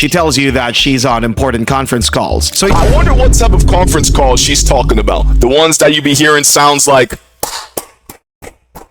She tells you that she's on important conference calls. So I wonder what type of conference call she's talking about. The ones that you be hearing sounds like...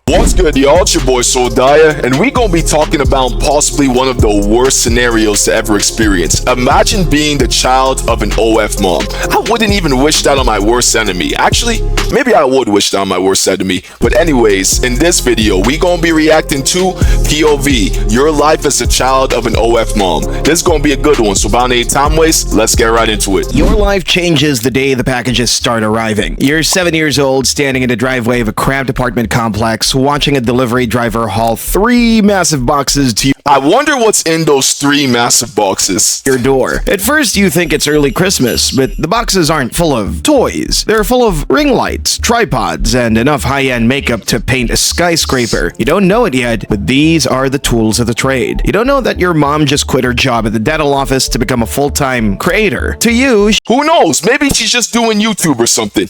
What's good, y'all? It's your boy Soldaya, and we gonna be talking about possibly one of the worst scenarios to ever experience. Imagine being the child of an OF mom. I wouldn't even wish that on my worst enemy. Actually, maybe I would wish that on my worst enemy. But anyways, in this video, we gonna be reacting to POV, your life as a child of an OF mom. This is gonna be a good one, so without any time waste, let's get right into it. your life changes the day the packages start arriving. You're 7 years old, standing in the driveway of a cramped apartment complex, watching a delivery driver haul 3 massive boxes to I wonder what's in those 3 massive boxes. your door. At first, you think it's early Christmas, but the boxes aren't full of toys. They're full of ring lights, tripods, and enough high-end makeup to paint a skyscraper. You don't know it yet, but these are the tools of the trade. You don't know that your mom just quit her job at the dental office to become a full-time creator. To you, Who knows? Maybe she's just doing YouTube or something.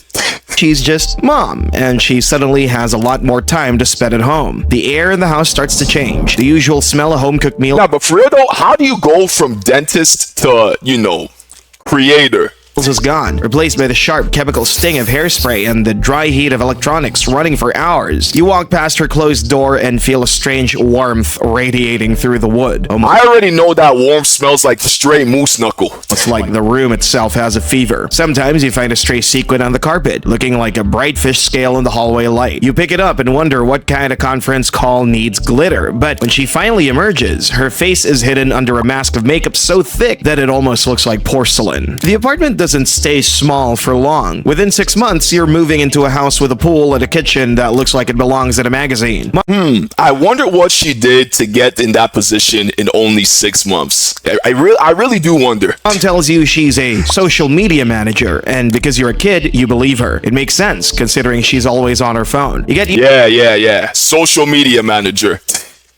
she's just mom, and she suddenly has a lot more time to spend at home. The air in the house starts to change. The usual smell of home-cooked meal Nah, but for real though, how do you go from dentist to, creator? is gone, replaced by the sharp chemical sting of hairspray and the dry heat of electronics running for hours. You walk past her closed door and feel a strange warmth radiating through the wood. I already know that warmth smells like stray moose knuckle. It's like the room itself has a fever. Sometimes you find a stray sequin on the carpet, looking like a bright fish scale in the hallway light. You pick it up and wonder what kind of conference call needs glitter, but when she finally emerges, her face is hidden under a mask of makeup so thick that it almost looks like porcelain. The apartment doesn't stay small for long. Within 6 months, you're moving into a house with a pool and a kitchen that looks like it belongs in a magazine. I wonder what she did to get in that position in only 6 months. I really do wonder. Mom tells you she's a social media manager, and because you're a kid, you believe her. It makes sense, considering she's always on her phone. You get Yeah. Social media manager.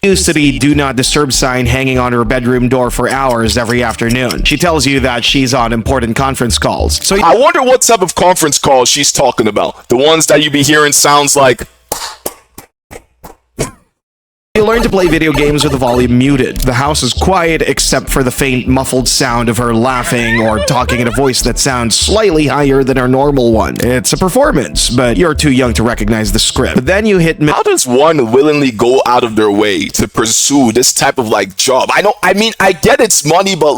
used to the do not disturb sign hanging on her bedroom door for hours every afternoon. She tells you that she's on important conference calls. So I wonder what type of conference call she's talking about. The ones that you be hearing sounds like... you learn to play video games with the volume muted. The house is quiet except for the faint muffled sound of her laughing or talking in a voice that sounds slightly higher than her normal one. It's a performance, but you're too young to recognize the script. But then you hit How does one willingly go out of their way to pursue this type of job? I get it's money, but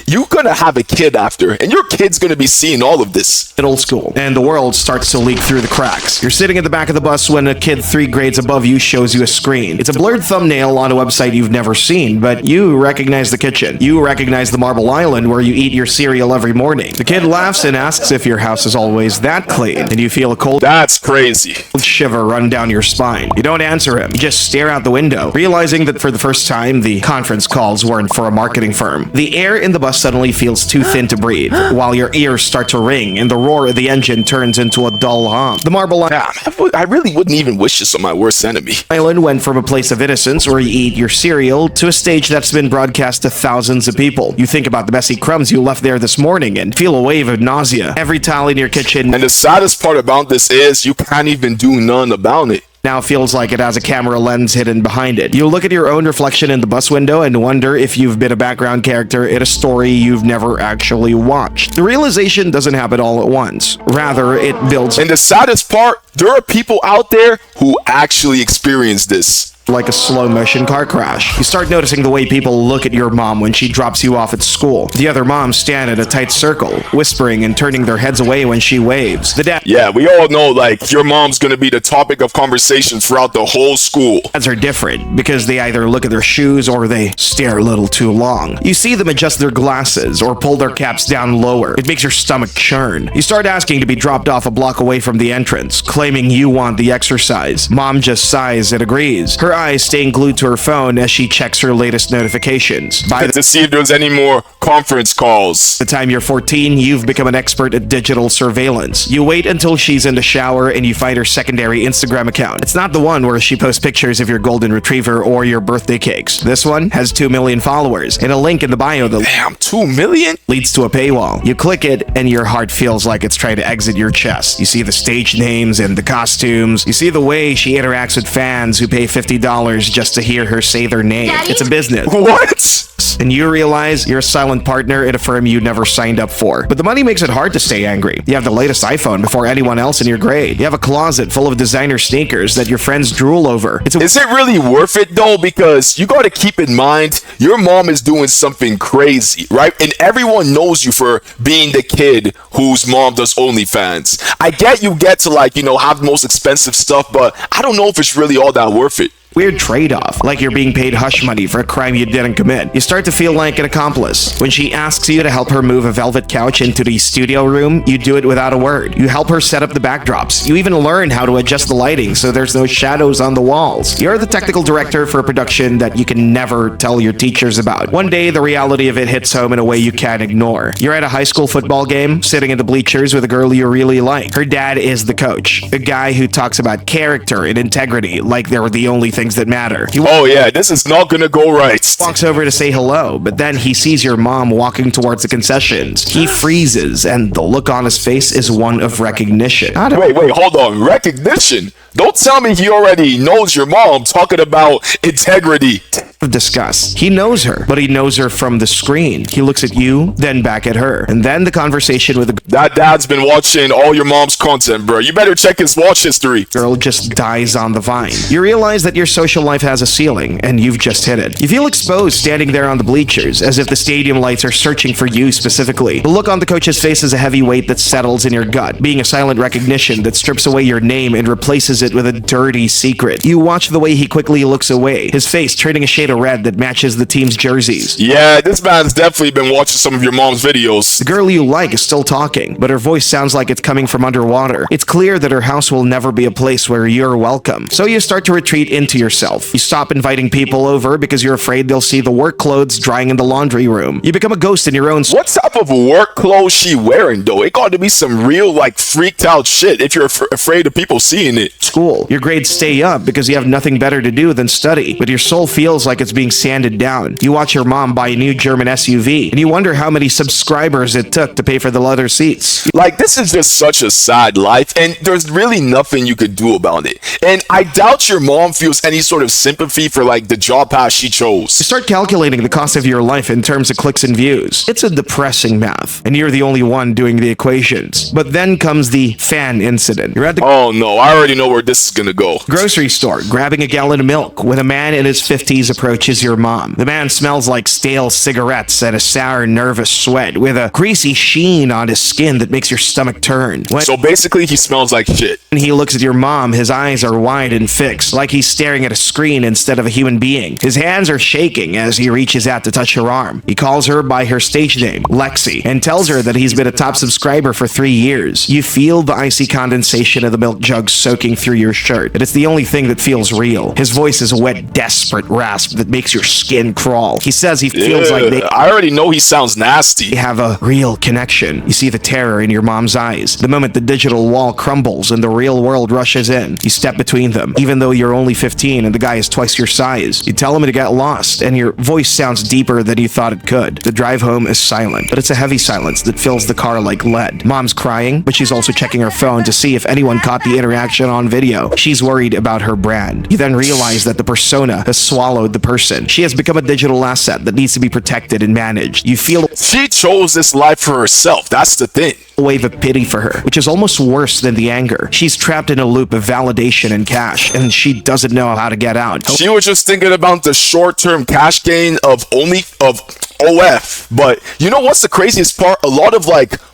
you're gonna have a kid after, and your kid's gonna be seeing all of this. middle school, and the world starts to leak through the cracks. You're sitting at the back of the bus when a kid 3 grades above you shows you a screen. It's a blurred thumbnail on a website you've never seen, but you recognize the kitchen. You recognize the marble island where you eat your cereal every morning. The kid laughs and asks if your house is always that clean, and you feel a cold That's crazy. shiver run down your spine. You don't answer him. You just stare out the window, realizing that for the first time, the conference calls weren't for a marketing firm. The air in the bus suddenly feels too thin to breathe, while your ears start to ring, and the roar of the engine turns into a dull hum. The marble I really wouldn't even wish this on my worst enemy. island went from a place of innocence where you eat your cereal to a stage that's been broadcast to thousands of people. You think about the messy crumbs you left there this morning and feel a wave of nausea. Every towel in your kitchen And the saddest part about this is you can't even do none about it. now feels like it has a camera lens hidden behind it. You look at your own reflection in the bus window and wonder if you've been a background character in a story you've never actually watched. The realization doesn't happen all at once. Rather, it builds And the saddest part, there are people out there who actually experience this. like a slow motion car crash. You start noticing the way people look at your mom when she drops you off at school. The other moms stand in a tight circle, whispering and turning their heads away when she waves. The Yeah, we all know your mom's gonna be the topic of conversation throughout the whole school. dads are different because they either look at their shoes or they stare a little too long. You see them adjust their glasses or pull their caps down lower. It makes your stomach churn. You start asking to be dropped off a block away from the entrance, claiming you want the exercise. Mom just sighs and agrees. Her eyes staying glued to her phone as she checks her latest notifications. By To see if there's any more conference calls. the time you're 14, you've become an expert at digital surveillance. You wait until she's in the shower and you find her secondary Instagram account. It's not the one where she posts pictures of your golden retriever or your birthday cakes. This one has 2 million followers and a link in the bio that Damn, 2 million? leads to a paywall. You click it and your heart feels like it's trying to exit your chest. You see the stage names and the costumes. You see the way she interacts with fans who pay $50 just to hear her say their name. Daddy? It's a business. What? months, and you realize you're a silent partner in a firm you never signed up for. But the money makes it hard to stay angry. You have the latest iPhone before anyone else in your grade. You have a closet full of designer sneakers that your friends drool over. Is it really worth it though? Because you gotta keep in mind, your mom is doing something crazy, right? And everyone knows you for being the kid whose mom does OnlyFans. I get you get to have the most expensive stuff, but I don't know if it's really all that worth it. Weird trade-off, like you're being paid hush money for a crime you didn't commit. You start to feel like an accomplice. When she asks you to help her move a velvet couch into the studio room, you do it without a word. You help her set up the backdrops. You even learn how to adjust the lighting so there's no shadows on the walls. You're the technical director for a production that you can never tell your teachers about. One day, the reality of it hits home in a way you can't ignore. You're at a high school football game, sitting in the bleachers with a girl you really like. Her dad is the coach, a guy who talks about character and integrity like they're the only things that matter. Oh yeah, this is not gonna go right. Walks over to say hello, but then he sees your mom walking towards the concessions. He freezes, and the look on his face is one of recognition. Wait, hold on. Recognition? Don't tell me he already knows your mom talking about integrity. Disgust. He knows her, but he knows her from the screen. He looks at you, then back at her, and then the conversation with the That dad's been watching all your mom's content, bro. You better check his watch history. girl just dies on the vine. You realize that your social life has a ceiling, and you've just hit it. You feel exposed standing there on the bleachers, as if the stadium lights are searching for you specifically. The look on the coach's face is a heavy weight that settles in your gut, being a silent recognition that strips away your name and replaces it with a dirty secret. You watch the way he quickly looks away, his face turning a shade of red that matches the team's jerseys. Yeah, this man's definitely been watching some of your mom's videos. The girl you like is still talking, but her voice sounds like it's coming from underwater. It's clear that her house will never be a place where you're welcome. So you start to retreat into yourself. You stop inviting people over because you're afraid they'll see the work clothes drying in the laundry room. You become a ghost in your own What type of work clothes she wearing though? It got to be some real freaked out shit if you're afraid of people seeing it. school. Your grades stay up because you have nothing better to do than study, but your soul feels like it's being sanded down. You watch your mom buy a new German SUV, and you wonder how many subscribers it took to pay for the leather seats. This is just such a sad life, and there's really nothing you could do about it. And I doubt your mom feels any sort of sympathy for the job path she chose. You start calculating the cost of your life in terms of clicks and views. It's a depressing math, and you're the only one doing the equations. But then comes the fan incident. You're at the Oh no, I already know where this is gonna go. grocery store, grabbing a gallon of milk when a man in his 50s approaches your mom. The man smells like stale cigarettes and a sour, nervous sweat with a greasy sheen on his skin that makes your stomach turn. When So basically, he smells like shit. he looks at your mom, his eyes are wide and fixed, like he's staring at a screen instead of a human being. His hands are shaking as he reaches out to touch her arm. He calls her by her stage name, Lexi, and tells her that he's been a top subscriber for 3 years. You feel the icy condensation of the milk jug soaking through your shirt, and it's the only thing that feels real. His voice is a wet, desperate rasp that makes your skin crawl. He says he feels like they I already know he sounds nasty. have a real connection. You see the terror in your mom's eyes. The moment the digital wall crumbles and the real world rushes in, you step between them, even though you're only 15 and the guy is twice your size. You tell him to get lost, and your voice sounds deeper than you thought it could. The drive home is silent, but it's a heavy silence that fills the car like lead. Mom's crying, but she's also checking her phone to see if anyone caught the interaction on video. She's worried about her brand. You then realize that the persona has swallowed the person. She has become a digital asset that needs to be protected and managed. You feel She chose this life for herself. That's the thing. a wave of pity for her, which is almost worse than the anger. She's trapped in a loop of validation and cash, and she doesn't know how to get out. She was just thinking about the short-term cash gain of OF. But you know what's the craziest part? A lot of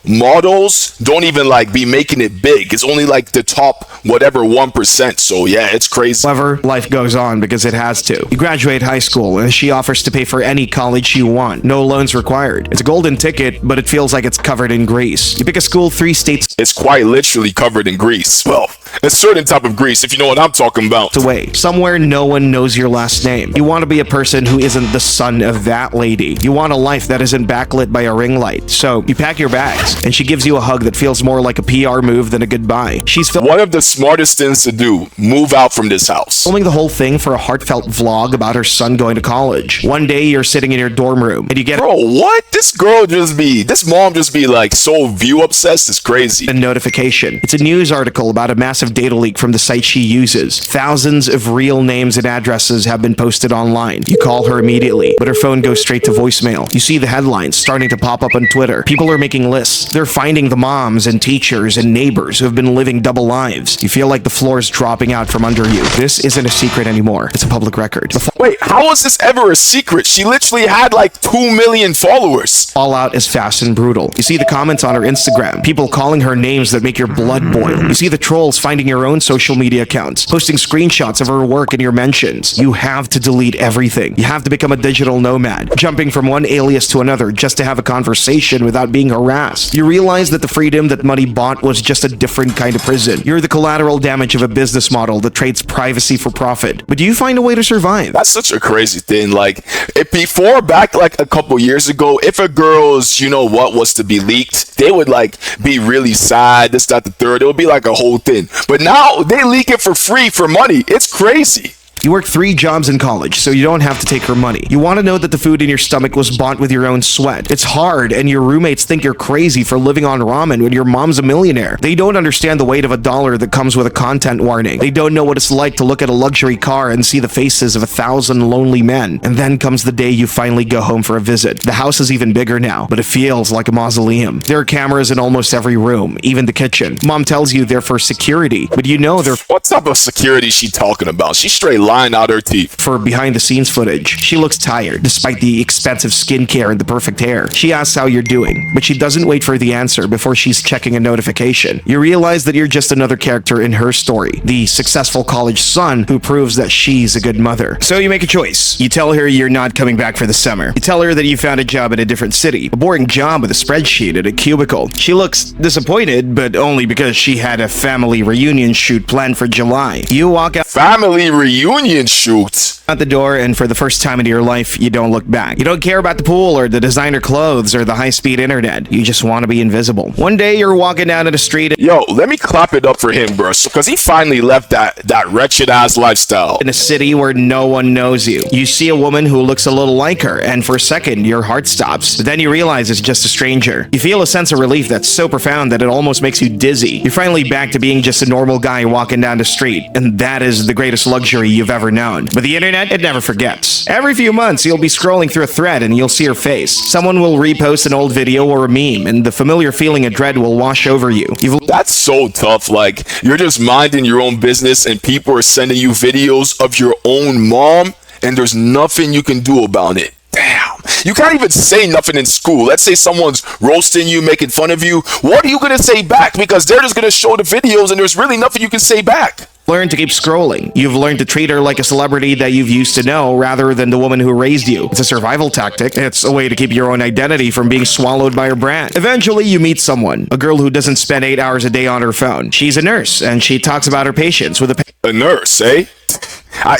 models don't even be making it big. It's only the top whatever 1%. So yeah, it's crazy. However, life goes on because it has to. You graduate high school, and she offers to pay for any college you want. No loans required. It's a golden ticket, but it feels like it's covered in grease. You pick a school 3 states It's quite literally covered in grease. Well, a certain type of grease, if you know what I'm talking about. away, somewhere no one knows your last name. You want to be a person who isn't the son of that lady. You want a life that isn't backlit by a ring light. So you pack your bags, and she gives you a hug that feels more like a PR move than a goodbye. She's One of the smartest things to do, move out from this house. filming the whole thing for a heartfelt vlog about her son going to college. One day you're sitting in your dorm room, and you get Bro, what? This mom just be so view obsessed. It's crazy. a notification. It's a news article about a massive massive data leak from the site she uses. Thousands of real names and addresses have been posted online. You call her immediately, but her phone goes straight to voicemail. You see the headlines starting to pop up on Twitter. People are making lists. They're finding the moms and teachers and neighbors who have been living double lives. You feel like the floor is dropping out from under you. This isn't a secret anymore. It's a public record. Wait, how was this ever a secret? She literally had like 2 million followers. Fallout is fast and brutal. You see the comments on her Instagram, people calling her names that make your blood boil. You see the trolls finding your own social media accounts, posting screenshots of her work in your mentions. You have to delete everything. You have to become a digital nomad, jumping from one alias to another just to have a conversation without being harassed. You realize that the freedom that money bought was just a different kind of prison. You're the collateral damage of a business model that trades privacy for profit. But do you find a way to survive? That's such a crazy thing. Like, before, back like a couple years ago, if a girl's, what was to be leaked, they would like be really sad, this, that, the third. It would be like a whole thing. But now they leak it for free for money. It's crazy. You work 3 jobs in college, so you don't have to take her money. You want to know that the food in your stomach was bought with your own sweat. It's hard, and your roommates think you're crazy for living on ramen when your mom's a millionaire. They don't understand the weight of $1 that comes with a content warning. They don't know what it's like to look at a luxury car and see the faces of 1,000 lonely men. And then comes the day you finally go home for a visit. The house is even bigger now, but it feels like a mausoleum. There are cameras in almost every room, even the kitchen. Mom tells you they're for security, but you know they're... What type of security she talking about? She's straight lying out her teeth. For behind-the-scenes footage. She looks tired, despite the expensive skincare and the perfect hair. She asks how you're doing, but she doesn't wait for the answer before she's checking a notification. You realize that you're just another character in her story, the successful college son who proves that she's a good mother. So you make a choice. You tell her you're not coming back for the summer. You tell her that you found a job in a different city, a boring job with a spreadsheet at a cubicle. She looks disappointed, but only because she had a family reunion shoot planned for July. You walk out... Family reunion shoot? Out the door, and for the first time in your life, you don't look back. You don't care about the pool or the designer clothes or the high-speed internet. You just want to be invisible. One day, you're walking down the street. Yo, let me clap it up for him, bro, because he finally left that wretched-ass lifestyle. In a city where no one knows you. You see a woman who looks a little like her, and for a second, your heart stops. But then you realize it's just a stranger. You feel a sense of relief that's so profound that it almost makes you dizzy. You're finally back to being just a normal guy walking down the street, and that is the greatest luxury you've ever known. But the internet, it never forgets. Every few months, you'll be scrolling through a thread and you'll see her face. Someone will repost an old video or a meme, and the familiar feeling of dread will wash over you. That's so tough. Like, you're just minding your own business and people are sending you videos of your own mom, and there's nothing you can do about it. Damn. You can't even say nothing in school. Let's say someone's roasting you, making fun of you. What are you going to say back? Because they're just going to show the videos and there's really nothing you can say back. Learn to keep scrolling. You've learned to treat her like a celebrity that you've used to know rather than the woman who raised you. It's a survival tactic. It's a way to keep your own identity from being swallowed by her brand. Eventually, you meet someone, a girl who doesn't spend 8 hours a day on her phone. She's a nurse, and she talks about her patients with a nurse, eh?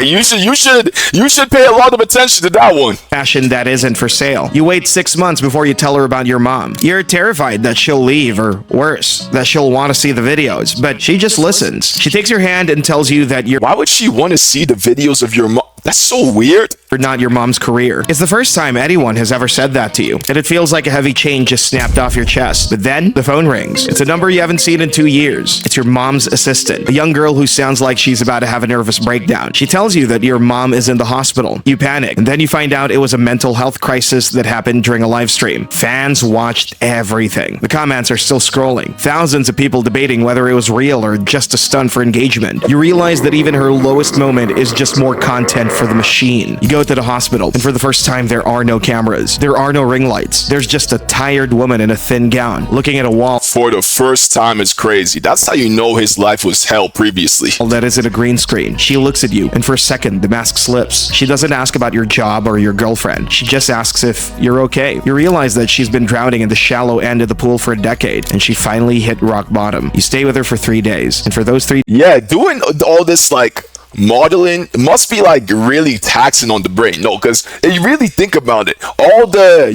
You should pay a lot of attention to that one. Passion that isn't for sale. You wait 6 months before you tell her about your mom. You're terrified that she'll leave, or worse, that she'll want to see the videos, but she just listens. She takes your hand and tells you that you're... Why would she want to see the videos of your mom? That's so weird. Not your mom's career. It's the first time anyone has ever said that to you, and it feels like a heavy chain just snapped off your chest. But then, the phone rings. It's a number you haven't seen in 2 years. It's your mom's assistant, a young girl who sounds like she's about to have a nervous breakdown. She tells you that your mom is in the hospital. You panic, and then you find out it was a mental health crisis that happened during a live stream. Fans watched everything. The comments are still scrolling. Thousands of people debating whether it was real or just a stunt for engagement. You realize that even her lowest moment is just more content for the machine. You go to the hospital, and for the first time, there are no cameras. There are no ring lights. There's just a tired woman in a thin gown, looking at a wall. For the first time, it's crazy. That's how you know his life was hell previously. That isn't a green screen. She looks at you, and for a second, the mask slips. She doesn't ask about your job or your girlfriend. She just asks if you're okay. You realize that she's been drowning in the shallow end of the pool for a decade, and she finally hit rock bottom. You stay with her for 3 days, and for those 3... Yeah, doing all this, like, modeling must be like really taxing on the brain. No, because you really think about it, all the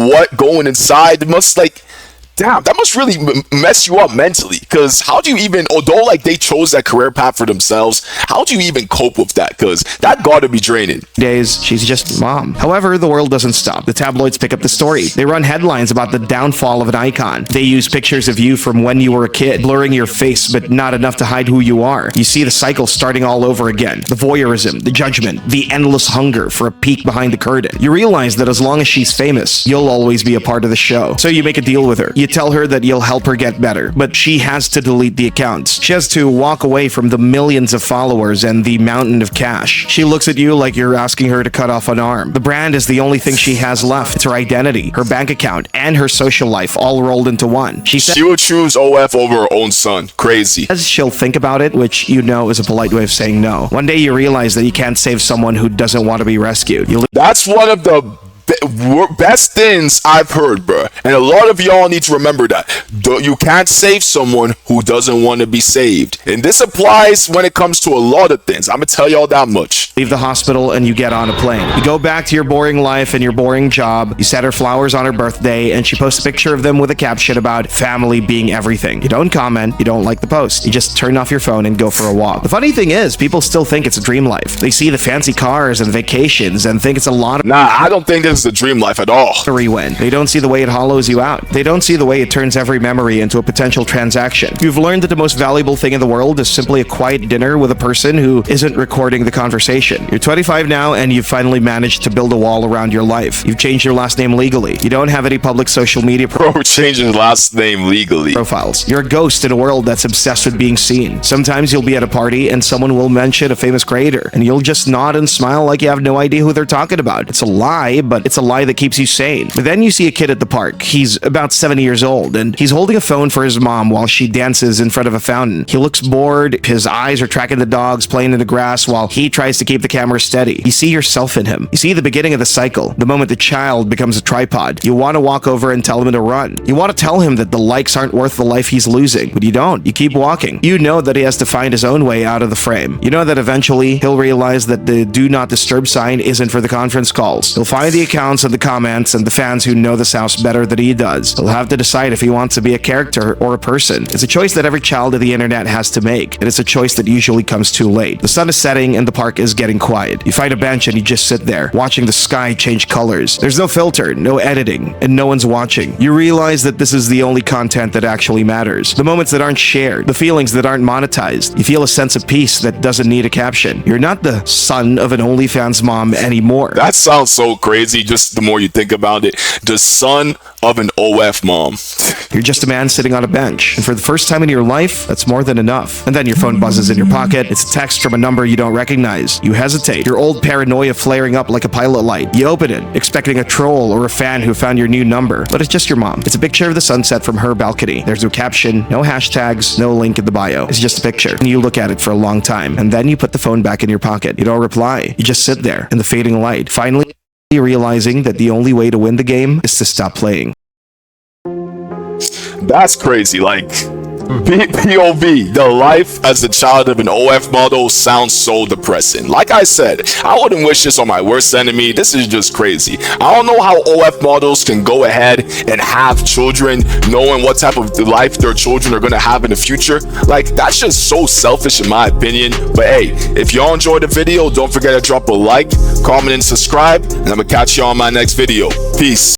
what going inside, it must like damn, that must really mess you up mentally. Because how do you even, although like they chose that career path for themselves, how do you even cope with that? Because that gotta be draining. Days, she's just mom. However, the world doesn't stop. The tabloids pick up the story. They run headlines about the downfall of an icon. They use pictures of you from when you were a kid, blurring your face, but not enough to hide who you are. You see the cycle starting all over again. The voyeurism, the judgment, the endless hunger for a peek behind the curtain. You realize that as long as she's famous, you'll always be a part of the show. So you make a deal with her. You tell her that you'll help her get better, but she has to delete the accounts. She has to walk away from the millions of followers and the mountain of cash. She looks at you like you're asking her to cut off an arm. The brand is the only thing she has left. It's her identity, her bank account, and her social life all rolled into one. She would choose OF over her own son. Crazy. Says she'll think about it, which you know is a polite way of saying no. One day you realize that you can't save someone who doesn't want to be rescued. That's one of the best things I've heard, bro. And a lot of y'all need to remember that. You can't save someone who doesn't want to be saved. And this applies when it comes to a lot of things. I'm gonna tell y'all that much. Leave the hospital and you get on a plane. You go back to your boring life and your boring job. You set her flowers on her birthday and she posts a picture of them with a caption about family being everything. You don't comment, you don't like the post. You just turn off your phone and go for a walk. The funny thing is, people still think it's a dream life. They see the fancy cars and vacations and think it's a lot of I don't think this is a dream life at all. Win. They don't see the way it hollows you out. They don't see the way it turns every memory into a potential transaction. You've learned that the most valuable thing in the world is simply a quiet dinner with a person who isn't recording the conversation. You're 25 now and you've finally managed to build a wall around your life. You've changed your last name legally. You don't have any public social media Bro, changing his last name legally. profiles. You're a ghost in a world that's obsessed with being seen. Sometimes you'll be at a party and someone will mention a famous creator and you'll just nod and smile like you have no idea who they're talking about. It's a lie, but it's a lie that keeps you sane. But then you see a kid at the park. He's about 7 years old and he's holding a phone for his mom while she dances in front of a fountain. He looks bored. His eyes are tracking the dogs playing in the grass while he tries to keep the camera steady. You see yourself in him. You see the beginning of the cycle, the moment the child becomes a tripod. You want to walk over and tell him to run. You want to tell him that the likes aren't worth the life he's losing, but you don't. You keep walking. You know that he has to find his own way out of the frame. You know that eventually he'll realize that the do not disturb sign isn't for the conference calls. He'll find the accounts and the comments and the fans who know this house better than he does. He'll have to decide if he wants to be a character or a person. It's a choice that every child of the internet has to make, and it's a choice that usually comes too late. The sun is setting and the park is getting quiet. You find a bench and you just sit there, watching the sky change colors. There's no filter, no editing, and no one's watching. You realize that this is the only content that actually matters. The moments that aren't shared, the feelings that aren't monetized. You feel a sense of peace that doesn't need a caption. You're not the son of an OnlyFans mom anymore. That sounds so crazy just the more you think about it. The son of an OF mom. You're just a man sitting on a bench. And for the first time in your life, that's more than enough. And then your phone buzzes in your pocket. It's a text from a number you don't recognize. You hesitate. Your old paranoia flaring up like a pilot light. You open it, expecting a troll or a fan who found your new number. But it's just your mom. It's a picture of the sunset from her balcony. There's no caption, no hashtags, no link in the bio. It's just a picture. And you look at it for a long time. And then you put the phone back in your pocket. You don't reply. You just sit there in the fading light. Finally, realizing that the only way to win the game is to stop playing. That's crazy. Like, POV, the life as the child of an OF model sounds so depressing. Like I said, I wouldn't wish this on my worst enemy. This is just crazy. I don't know how OF models can go ahead and have children knowing what type of life their children are going to have in the future. Like, that's just so selfish in my opinion. But hey, if y'all enjoyed the video, don't forget to drop a like, comment, and subscribe. And I'm going to catch you on my next video. Peace.